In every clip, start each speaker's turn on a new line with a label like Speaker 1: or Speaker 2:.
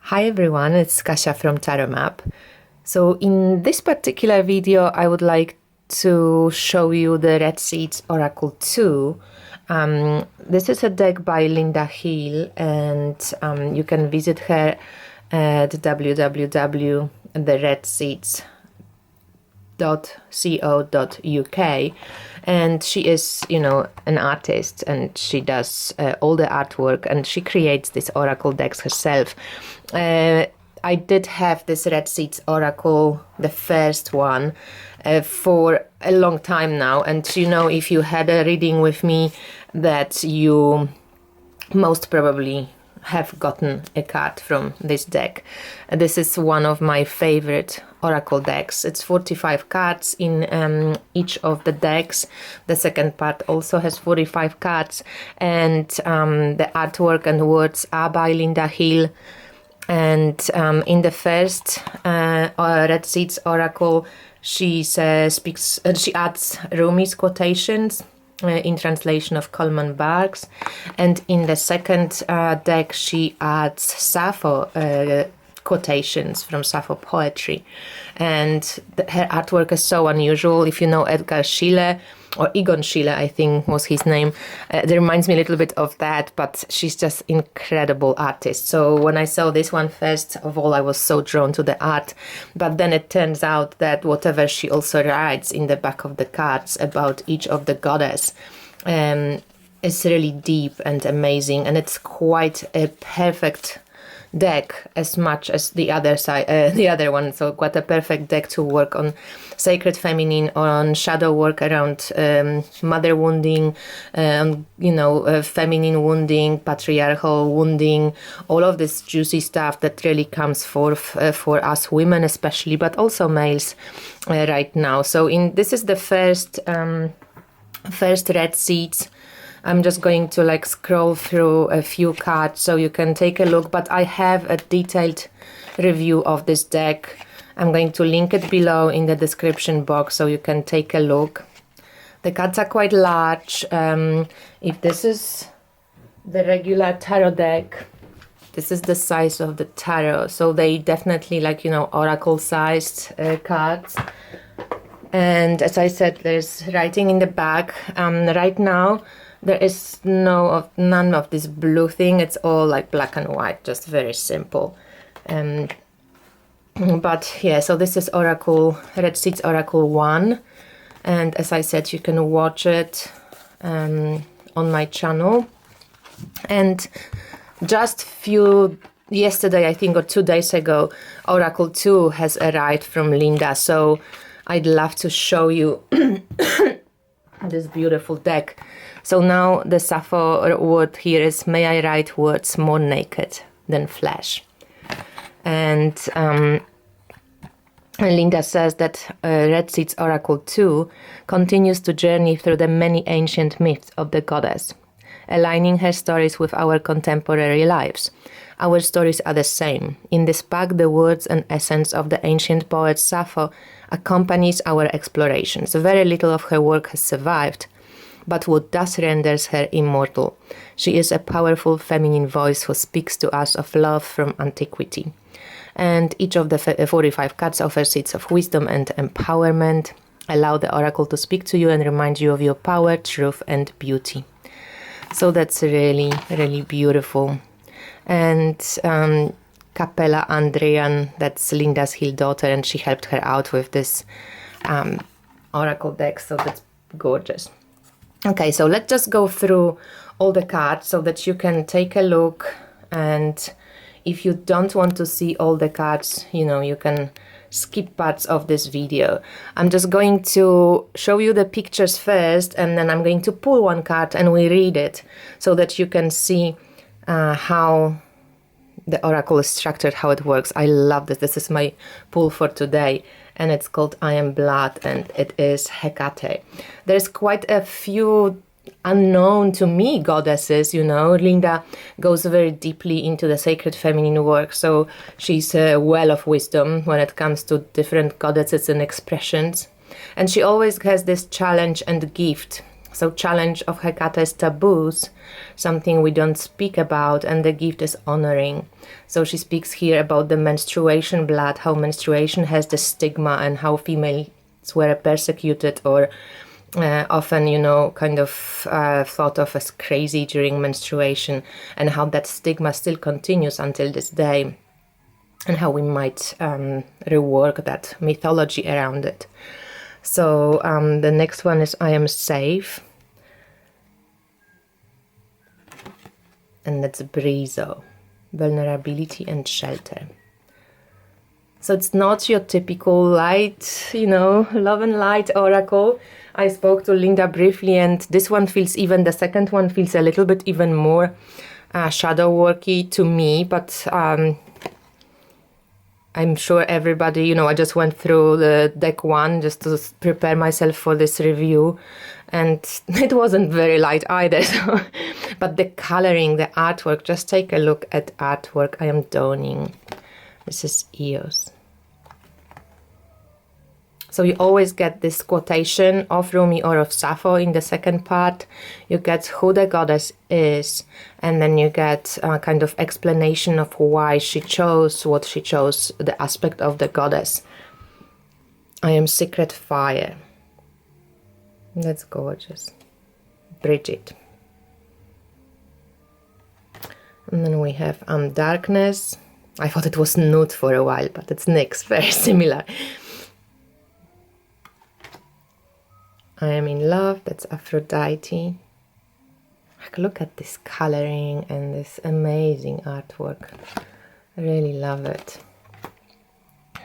Speaker 1: Hi everyone, it's Kasia from Tarot Map. So in this particular video I would like to show you the Red Seeds Oracle 2. This is a deck by Linda Hill, and you can visit her at www.theredseeds.co.uk, and she is, an artist, and she does all the artwork, and she creates these oracle decks herself. I did have this Red Seeds Oracle, the first one, for a long time now, and if you had a reading with me, that you most probably have gotten a card from this deck. This is one of my favorite oracle decks. It's 45 cards in each of the decks. The second part also has 45 cards, and the artwork and words are by Linda Hill. And in the first Red Seeds Oracle, she adds Rumi's quotations in translation of Coleman Barks, and in the second deck she adds Sappho quotations from Sappho poetry, and her artwork is so unusual. If you know Edgar Schiele, or Egon Schiele I think was his name, it reminds me a little bit of that, but she's just incredible artist. So when I saw this one, first of all I was so drawn to the art, but then it turns out that whatever she also writes in the back of the cards about each of the goddess is really deep and amazing, and it's quite a perfect deck as much as the other one. So quite a perfect deck to work on sacred feminine, on shadow work around mother wounding, feminine wounding, patriarchal wounding, all of this juicy stuff that really comes forth for us women especially, but also males right now. So this is the first Red Seeds. I'm just going to scroll through a few cards so you can take a look, but I have a detailed review of this deck. I'm going to link it below in the description box so you can take a look. The cards are quite large. If this is the regular tarot deck, this is the size of the tarot, so they definitely oracle sized cards. And as I said, there's writing in the back. Right now there is none of this blue thing. It's all black and white, just very simple. But yeah, so this is Red Seeds Oracle 1, and as I said, you can watch it on my channel. And just yesterday I think, or 2 days ago, Oracle 2 has arrived from Linda, so I'd love to show you this beautiful deck. So now the Sappho word here is, may I write words more naked than flesh. And Linda says that Red Seeds Oracle 2 continues to journey through the many ancient myths of the goddess, aligning her stories with our contemporary lives. Our stories are the same. In this pack, the words and essence of the ancient poet Sappho accompanies our explorations. Very little of her work has survived, but what does renders her immortal. She is a powerful feminine voice who speaks to us of love from antiquity. And each of the 45 cards offers seeds of wisdom and empowerment. Allow the oracle to speak to you and remind you of your power, truth, and beauty. So that's really, really beautiful. And Capella Andrian, that's Linda Hill's daughter, and she helped her out with this oracle deck, so that's gorgeous. Okay, so let's just go through all the cards so that you can take a look, and if you don't want to see all the cards, you can skip parts of this video. I'm just going to show you the pictures first, and then I'm going to pull one card and we read it so that you can see how the oracle is structured, how it works. I love this. This is my pull for today, and it's called I Am Blood, and it is Hecate. There's quite a few unknown to me goddesses. Linda goes very deeply into the sacred feminine work, so she's a well of wisdom when it comes to different goddesses and expressions, and she always has this challenge and gift So challenge of Hecate is taboos, something we don't speak about, and the gift is honoring. So she speaks here about the menstruation blood, how menstruation has the stigma and how females were persecuted or often, you know, kind of thought of as crazy during menstruation, and how that stigma still continues until this day, and how we might rework that mythology around it. So the next one is I am safe. And that's Brizo, vulnerability and shelter. So it's not your typical light, you know, love and light oracle. I spoke to Linda briefly, and this one feels, even the second one feels a little bit even more shadow worky to me, but I'm sure everybody, you know, I just went through the deck one just to prepare myself for this review, and it wasn't very light either. So, but the coloring, the artwork, just take a look at artwork. I am donning. This is Eos. So you always get this quotation of Rumi or of Sappho in the second part. You get who the goddess is, and then you get a kind of explanation of why she chose what she chose, the aspect of the goddess. I am secret fire. That's gorgeous. Bridget. And then we have darkness. I thought it was nude for a while, but it's Nyx, very similar. I am in love, that's Aphrodite. Look at this coloring and this amazing artwork. I really love it.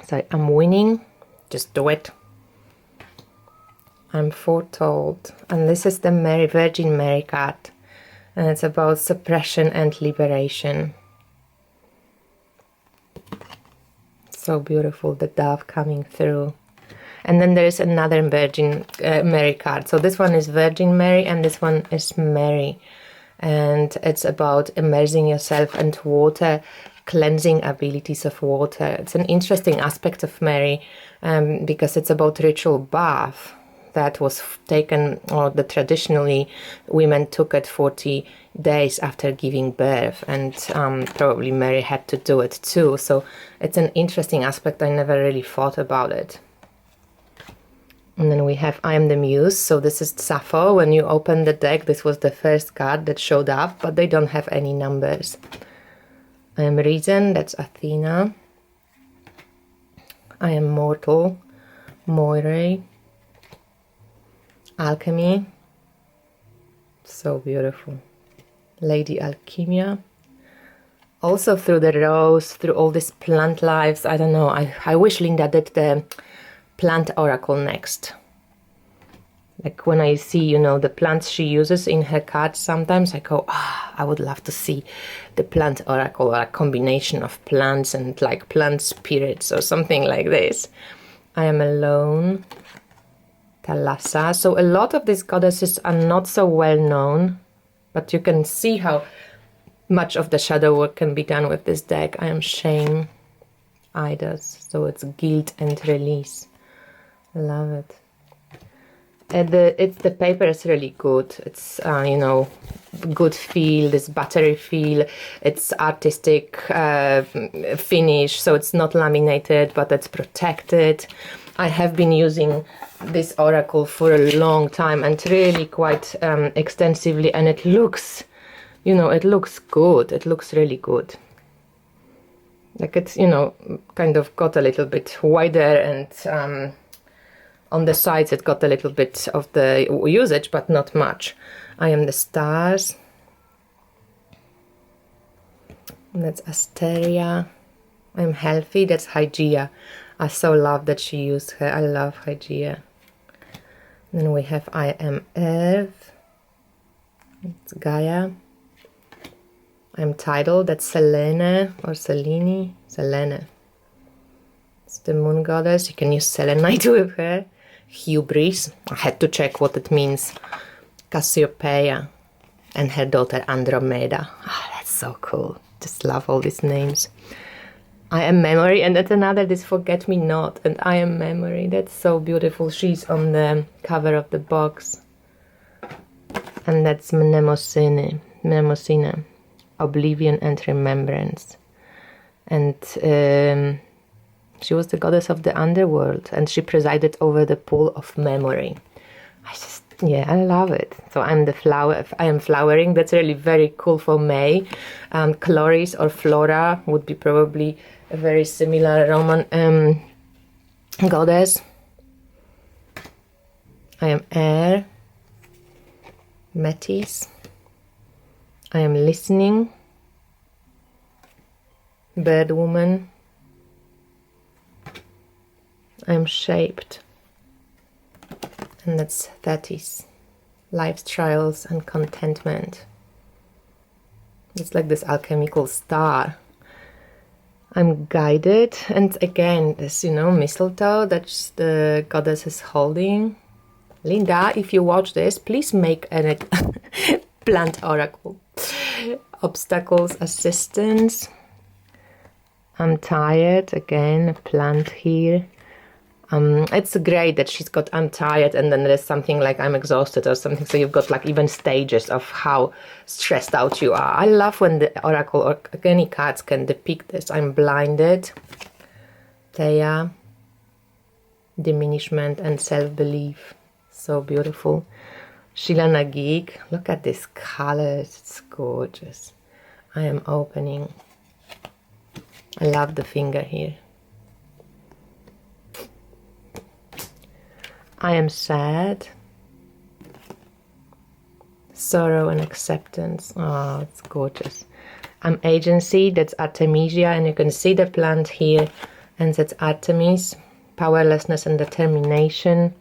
Speaker 1: So I'm winning, just do it. I'm foretold, and this is the Virgin Mary card, and it's about suppression and liberation. So beautiful, the dove coming through. And then there is another Virgin Mary card. So this one is Virgin Mary, and this one is Mary. And it's about immersing yourself in water, cleansing abilities of water. It's an interesting aspect of Mary because it's about ritual bath that was taken, or that traditionally women took at 40 days after giving birth, and probably Mary had to do it too. So it's an interesting aspect. I never really thought about it. And then we have I am the Muse. So this is Sappho. When you open the deck, this was the first card that showed up, but they don't have any numbers. I am Reason, that's Athena. I am Mortal, Moire. Alchemy, so beautiful. Lady Alchemia. Also through the rose, through all these plant lives. I don't know, I wish Linda did the plant oracle next. Like when I see, you know, the plants she uses in her cards, sometimes I go, I would love to see the plant oracle, or a combination of plants and like plant spirits or something like this. I am alone. Thalassa. So a lot of these goddesses are not so well known, but you can see how much of the shadow work can be done with this deck. I am Shame, Idas. So it's guilt and release. Love it. The paper is really good. It's you know, good feel, this buttery feel. It's artistic finish, so it's not laminated, but it's protected. I have been using this oracle for a long time, and really quite extensively, and it looks, you know, it looks good. It looks really good. Like it's, you know, kind of got a little bit wider, and on the sides it got a little bit of the usage, but not much. I am the Stars. That's Asteria. I'm Healthy. That's Hygeia. I so love that she used her. I love Hygeia. Then we have I am Earth. It's Gaia. I'm Tidal. That's Selene or Selene. Selene. It's the moon goddess. You can use selenite with her. Hubris. I had to check what it means. Cassiopeia. And her daughter Andromeda. Oh, that's so cool. Just love all these names. I am Memory, and that's another, this Forget Me Not, and I am Memory. That's so beautiful. She's on the cover of the box. And that's Mnemosyne, oblivion and remembrance. And she was the goddess of the underworld, and she presided over the pool of memory. I love it. So I am flowering. That's really very cool for May. Chloris or Flora would be probably a very similar Roman goddess. I am air, Metis. I am listening, bird woman. I am shaped, and that's Thetis, life's trials and contentment. It's like this alchemical star. I'm guided, and again, this, mistletoe that the goddess is holding. Linda, if you watch this, please make a plant oracle. Obstacles, assistance. I'm tired, again, a plant here. It's great that she's got I'm tired, and then there's something like I'm exhausted or something, so you've got like even stages of how stressed out you are. I love when the oracle or any cards can depict this. I'm blinded, Theia, diminishment and self-belief. So beautiful. Sheila Nagig, look at these colors, it's gorgeous. I am opening. I love the finger here. I am sad. Sorrow and acceptance. Oh, it's gorgeous. I'm agency, that's Artemisia, and you can see the plant here, and that's Artemis, powerlessness and determination.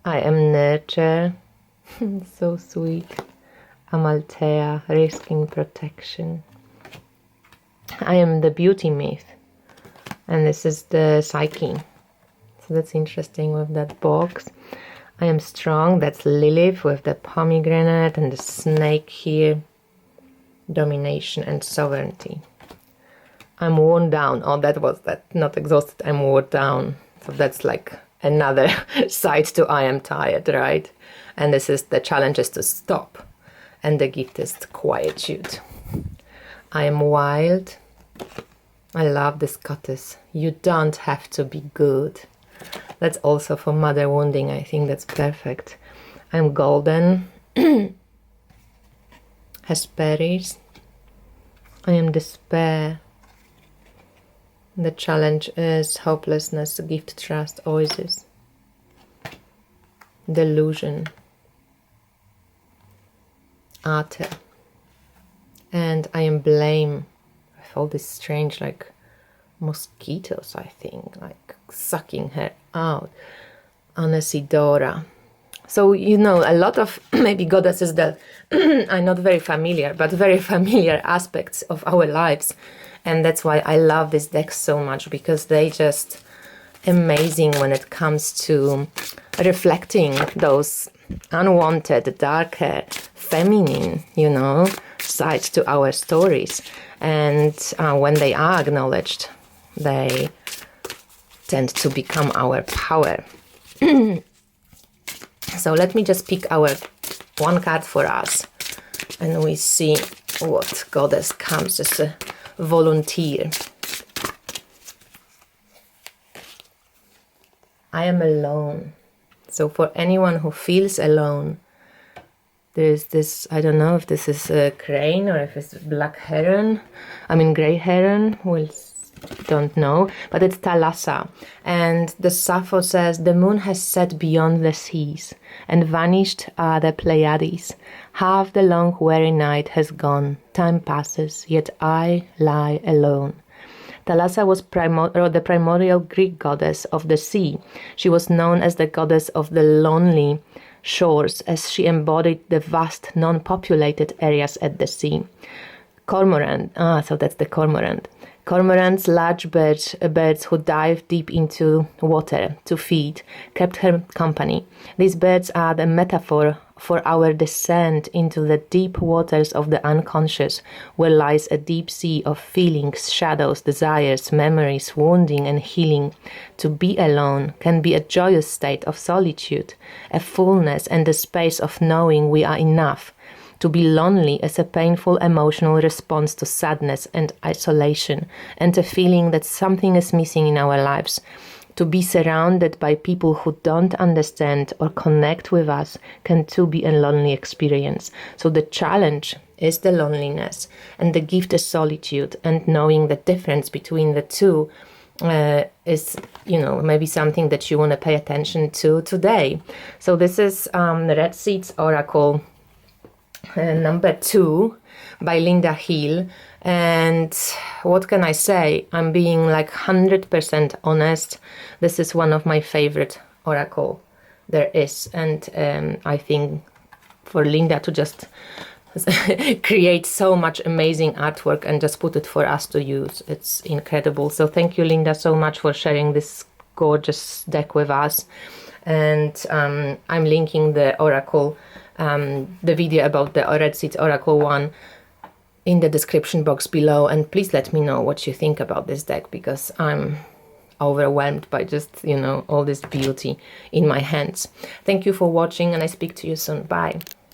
Speaker 1: I am nurture, so sweet. Amalthea, risking protection. I am the beauty myth, and this is the Psyche. So that's interesting with that box. I am strong, that's Lilith with the pomegranate and the snake here. Domination and sovereignty. I'm worn down. Oh, not exhausted, I'm worn down. So that's like another side to I am tired, right? And this is the challenge is to stop, and the gift is quietude. I am wild. I love this goddess. You don't have to be good. That's also for mother wounding. I think that's perfect. I'm golden. Hesperis. I am despair. The challenge is hopelessness, gift, trust, oasis. Delusion. Ate. And I am blame. With all this strange, like, mosquitoes, I think, like sucking her out. Anesidora. So, a lot of maybe goddesses that are not very familiar, but very familiar aspects of our lives. And that's why I love this deck so much, because they just amazing when it comes to reflecting those unwanted, darker, feminine, sides to our stories. And when they are acknowledged, they tend to become our power. So let me just pick our one card for us, and we see what goddess comes as a volunteer. I am alone. So for anyone who feels alone, there's this, I don't know if this is a crane or if it's black heron. Grey heron, don't know, but it's Thalassa. And the Sappho says, the moon has set beyond the seas, and vanished are the Pleiades. Half the long weary night has gone, time passes, yet I lie alone. Thalassa was the primordial Greek goddess of the sea. She was known as the goddess of the lonely shores, as she embodied the vast non-populated areas at the sea. Cormorant. So that's the cormorant. Cormorants, large birds who dive deep into water to feed, kept her company. These birds are the metaphor for our descent into the deep waters of the unconscious, where lies a deep sea of feelings, shadows, desires, memories, wounding and healing. To be alone can be a joyous state of solitude, a fullness and a space of knowing we are enough. To be lonely is a painful emotional response to sadness and isolation, and a feeling that something is missing in our lives. To be surrounded by people who don't understand or connect with us can too be a lonely experience. So the challenge is the loneliness, and the gift is solitude, and knowing the difference between the two is, maybe something that you want to pay attention to today. So this is the Red Seeds Oracle number 2 by Linda Hill. And what can I say? I'm being like 100% honest. This is one of my favorite oracle there is, and I think for Linda to just create so much amazing artwork and just put it for us to use, it's incredible. So thank you, Linda, so much for sharing this gorgeous deck with us. And I'm linking the oracle, the video about the Red Seeds Oracle 1 in the description box below, and please let me know what you think about this deck, because I'm overwhelmed by just, all this beauty in my hands. Thank you for watching, and I speak to you soon. Bye.